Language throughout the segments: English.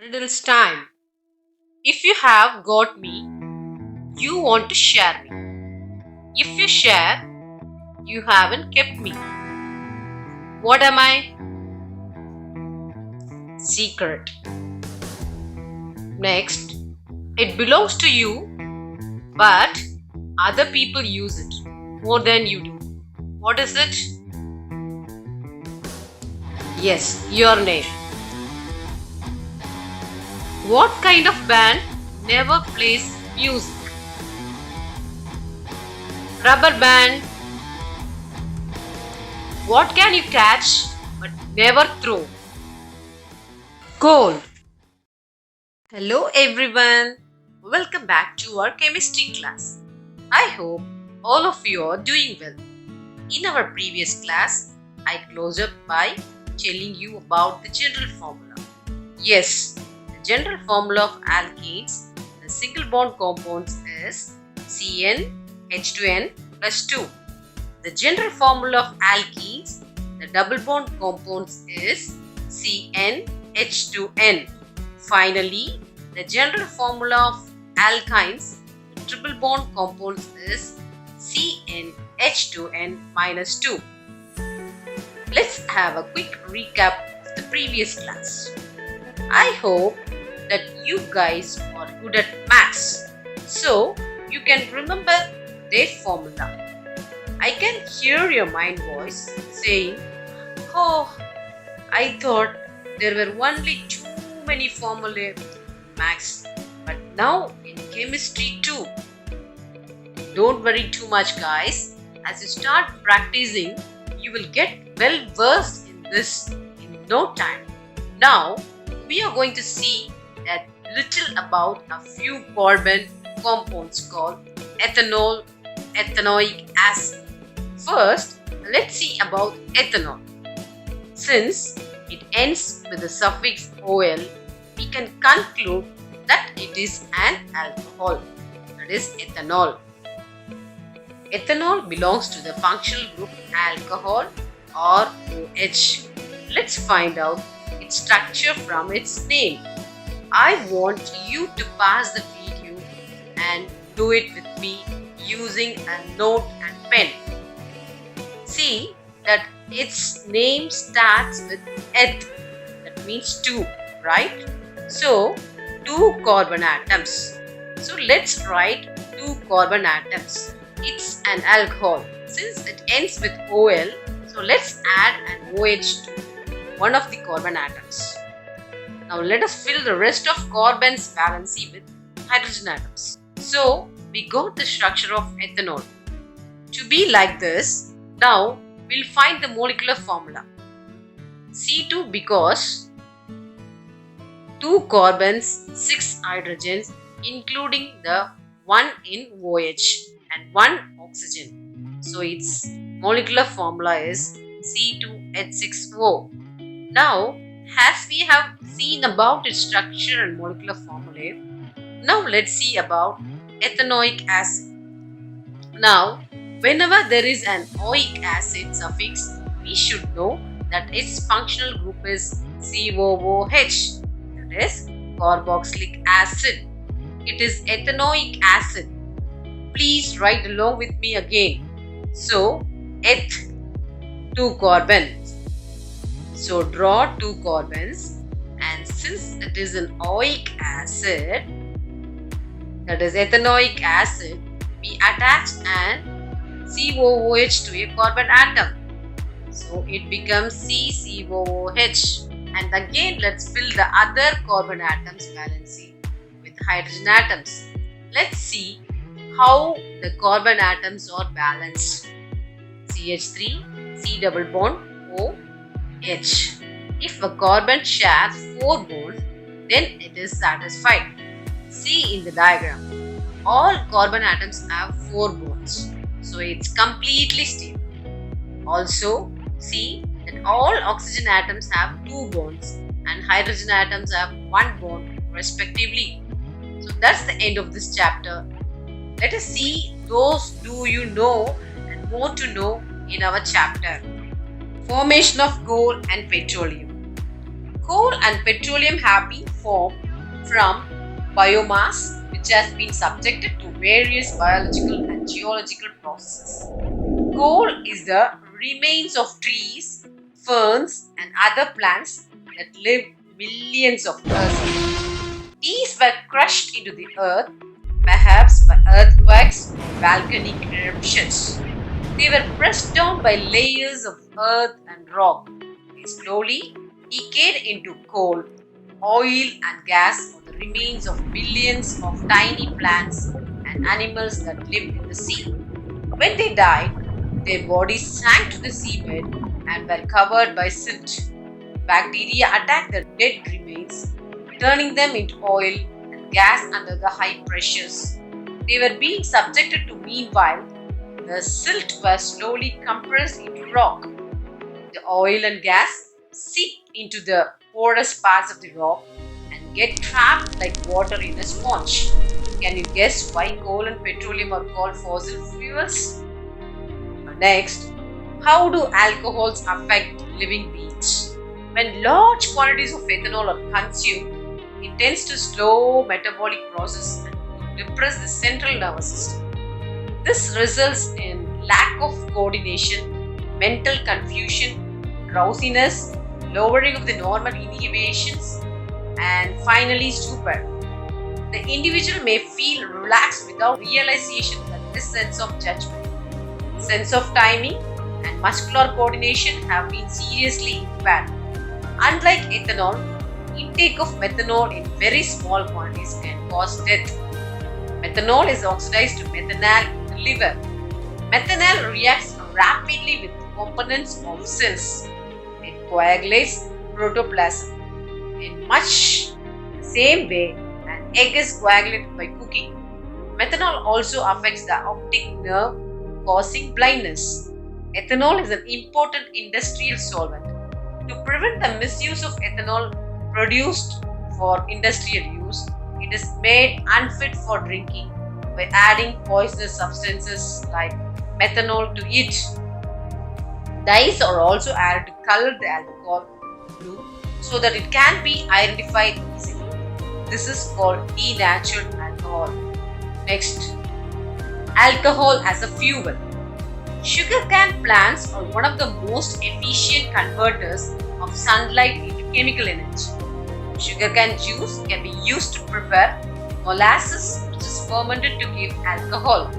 Riddles time. If you have got me, you want to share me. If you share, you haven't kept me. What am I? Secret. Next, it belongs to you, but other people use it more than you do. What is it? Yes, your name. What kind of band never plays music? Rubber band. What can you catch but never throw? Cold. Hello everyone. Welcome back to our chemistry class. I hope all of you are doing well. In our previous class, I closed up by telling you about the general formula. Yes, the general formula of alkenes, the single bond compounds is CnH2n plus 2. The general formula of alkenes, the double bond compounds is CnH2n. Finally, the general formula of alkynes, the triple bond compounds is CnH2n minus 2. Let's have a quick recap of the previous class. I hope that you guys are good at maths, so you can remember their formula. I can hear your mind voice saying, "Oh, I thought there were only too many formulae in maths, but now in chemistry too." Don't worry too much, guys. As you start practicing, you will get well versed in this in no time. Now, we are going to see a little about a few carbon compounds called ethanol, ethanoic acid. First, let's see about ethanol. Since it ends with the suffix ol, we can conclude that it is an alcohol, that is ethanol. Ethanol belongs to the functional group alcohol or OH. Let's find out its structure from its name. I want you to pause the video and do it with me using a note and pen. See that its name starts with eth, that means 2, right? So, 2 carbon atoms. So, let's write 2 carbon atoms. It's an alcohol. Since it ends with OL, so let's add an OH to one of the carbon atoms. Now let us fill the rest of carbon's valency with hydrogen atoms. So we got the structure of ethanol. To be like this, now we'll find the molecular formula. C2 because 2 carbons, 6 hydrogens including the one in OH and 1 oxygen. So its molecular formula is C2H6O. Now, as we have seen about its structure and molecular formulae, now let's see about ethanoic acid. Now, whenever there is an oic acid suffix, we should know that its functional group is COOH, that is carboxylic acid. It is ethanoic acid. Please write along with me again. So, eth, 2 carbons. So, draw 2 carbons, and since it is an oic acid, that is ethanoic acid, we attach an COOH to a carbon atom. So, it becomes CCOOH. And again, let's fill the other carbon atoms valency with hydrogen atoms. Let's see how the carbon atoms are balanced. CH3, C double bond, OH. If a carbon shares 4 bonds, then it is satisfied. See in the diagram. All carbon atoms have 4 bonds. So it's completely stable. Also, see that all oxygen atoms have 2 bonds and hydrogen atoms have 1 bond respectively. So that's the end of this chapter. Let us see those do you know and more to know in our chapter. Formation of coal and petroleum. Coal and petroleum have been formed from biomass which has been subjected to various biological and geological processes. Coal is the remains of trees, ferns, and other plants that live millions of years ago. These were crushed into the earth, perhaps by earthquakes or volcanic eruptions. They were pressed down by layers of earth and rock. They slowly decayed into coal, oil, and gas or the remains of billions of tiny plants and animals that lived in the sea. When they died, their bodies sank to the seabed and were covered by silt. Bacteria attacked the dead remains, turning them into oil and gas under the high pressures. They were being subjected to. Meanwhile, the silt was slowly compressed into rock. The oil and gas seep into the porous parts of the rock and get trapped like water in a sponge. Can you guess why coal and petroleum are called fossil fuels? Next, how do alcohols affect living beings? When large quantities of ethanol are consumed, it tends to slow metabolic process and depress the central nervous system. This results in lack of coordination, mental confusion, drowsiness, lowering of the normal inhibitions, and finally stupor. The individual may feel relaxed without realization that this sense of judgment, sense of timing, and muscular coordination have been seriously impaired. Unlike ethanol, intake of methanol in very small quantities can cause death. Methanol is oxidized to methanal in the liver. Methanol reacts rapidly with components of cells. It coagulates protoplasm. In much the same way, an egg is coagulated by cooking. Methanol also affects the optic nerve, causing blindness. Ethanol is an important industrial solvent. To prevent the misuse of ethanol produced for industrial use, it is made unfit for drinking by adding poisonous substances like methanol to it. Dyes are also added to color the alcohol blue so that it can be identified easily. This is called denatured alcohol. Next, alcohol as a fuel. Sugarcane plants are one of the most efficient converters of sunlight into chemical energy. Sugarcane juice can be used to prepare molasses, which is fermented to give alcohol.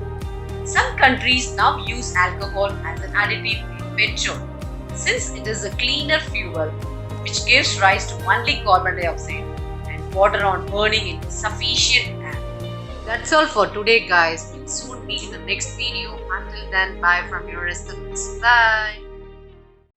Some countries now use alcohol as an additive in petrol, since it is a cleaner fuel which gives rise to only carbon dioxide and water on burning in sufficient air. That's all for today, guys. We'll soon meet in the next video. Until then, bye from your estimates. Bye.